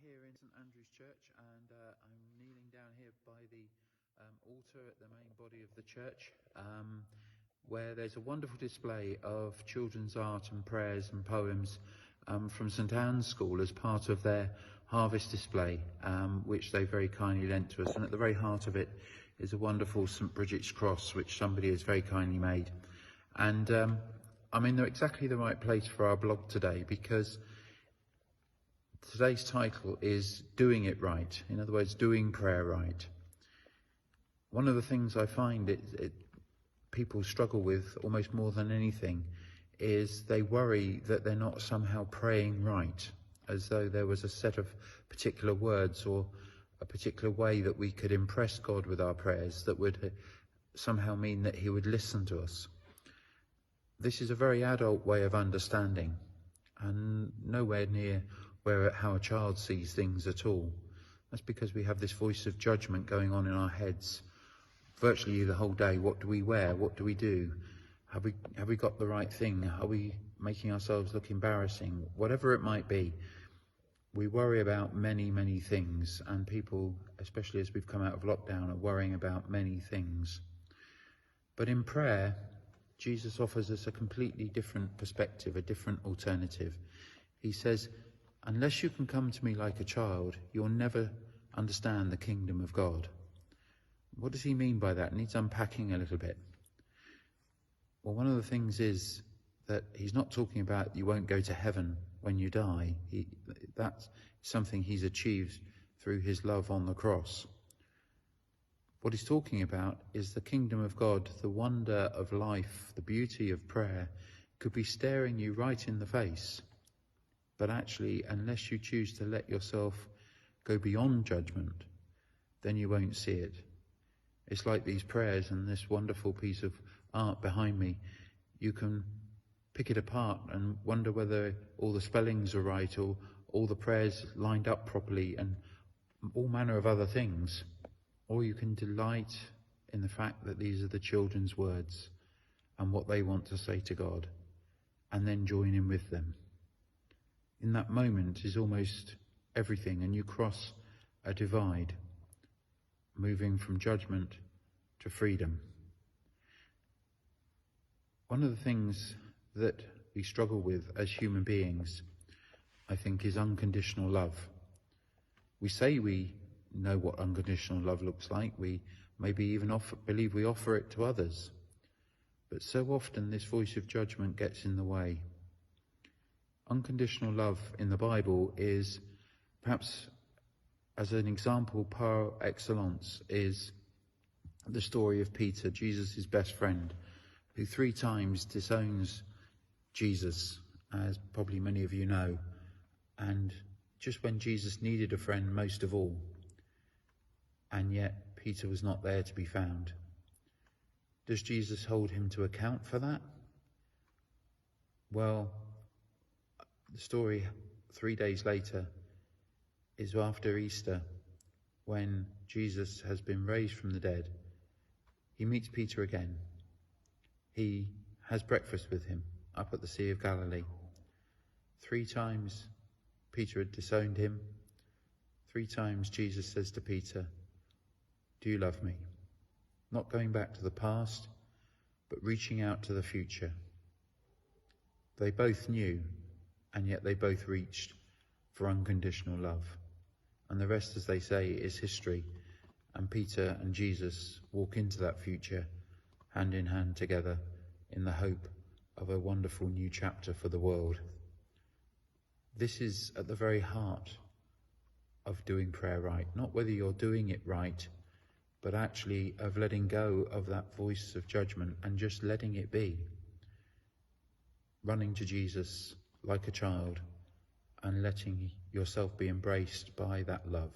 here in St Andrew's Church, and I'm kneeling down here by the altar at the main body of the church, where there's a wonderful display of children's art and prayers and poems from St Anne's School as part of their harvest display, which they very kindly lent to us. And at the very heart of it is a wonderful St Bridget's cross, which somebody has very kindly made. And I'm in exactly the right place for our blog today, because today's title is Doing It Right. In other words, doing prayer right. One of the things I find people struggle with almost more than anything is they worry that they're not somehow praying right, as though there was a set of particular words or a particular way that we could impress God with our prayers that would somehow mean that he would listen to us. This is a very adult way of understanding, and nowhere near how a child sees things at all. That's because we have this voice of judgment going on in our heads virtually the whole day. What do we wear? What do we do? Have we got the right thing? Are we making ourselves look embarrassing? Whatever it might be, we worry about many, many things, and people, especially as we've come out of lockdown, are worrying about many things. But in prayer, Jesus offers us a completely different perspective, a different alternative. He says, unless you can come to me like a child, you'll never understand the kingdom of God. What does he mean by that? It needs unpacking a little bit. Well, one of the things is that he's not talking about you won't go to heaven when you die. That's something he's achieved through his love on the cross. What he's talking about is the kingdom of God, the wonder of life, the beauty of prayer, could be staring you right in the face. But actually, unless you choose to let yourself go beyond judgment, then you won't see it. It's like these prayers and this wonderful piece of art behind me. You can pick it apart and wonder whether all the spellings are right or all the prayers lined up properly and all manner of other things. Or you can delight in the fact that these are the children's words and what they want to say to God, and then join in with them. In that moment is almost everything, and you cross a divide, moving from judgment to freedom. One of the things that we struggle with as human beings, I think, is unconditional love. We say we know what unconditional love looks like. We maybe even believe we offer it to others. But so often this voice of judgment gets in the way. Unconditional love in the Bible is, perhaps as an example par excellence, is the story of Peter, Jesus' best friend, who 3 times disowns Jesus, as probably many of you know, and just when Jesus needed a friend most of all, and yet Peter was not there to be found. Does Jesus hold him to account for that? Well, the story 3 days later is after Easter, when Jesus has been raised from the dead. He meets Peter again. He has breakfast with him up at the Sea of Galilee. 3 times Peter had disowned him. 3 times Jesus says to Peter, do you love me? Not going back to the past, but reaching out to the future. They both knew, and yet they both reached for unconditional love. And the rest, as they say, is history. And Peter and Jesus walk into that future hand in hand together in the hope of a wonderful new chapter for the world. This is at the very heart of doing prayer right. Not whether you're doing it right, but actually of letting go of that voice of judgment and just letting it be. Running to Jesus like a child and letting yourself be embraced by that love.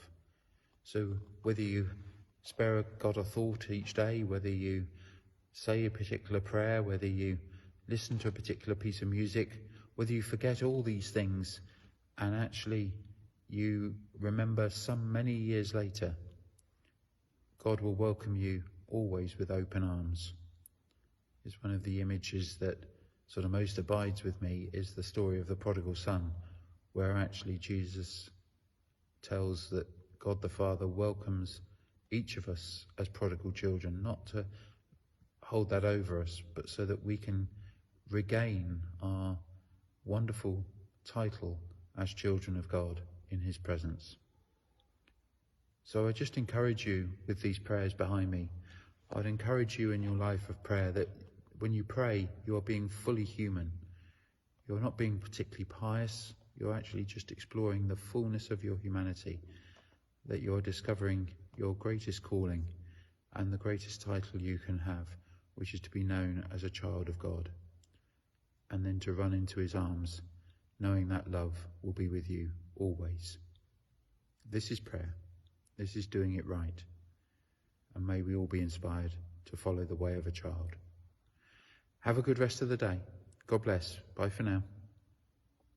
So whether you spare God a thought each day, whether you say a particular prayer, whether you listen to a particular piece of music, whether you forget all these things and actually you remember some many years later, God will welcome you always with open arms. It's one of the images that sort of most abides with me is the story of the prodigal son, where actually Jesus tells that God the Father welcomes each of us as prodigal children, not to hold that over us, but so that we can regain our wonderful title as children of God in his presence. So I just encourage you with these prayers behind me. I'd encourage you in your life of prayer that when you pray, you are being fully human. You're not being particularly pious. You're actually just exploring the fullness of your humanity, that you're discovering your greatest calling and the greatest title you can have, which is to be known as a child of God, and then to run into his arms, knowing that love will be with you always. This is prayer. This is doing it right. And may we all be inspired to follow the way of a child. Have a good rest of the day. God bless. Bye for now.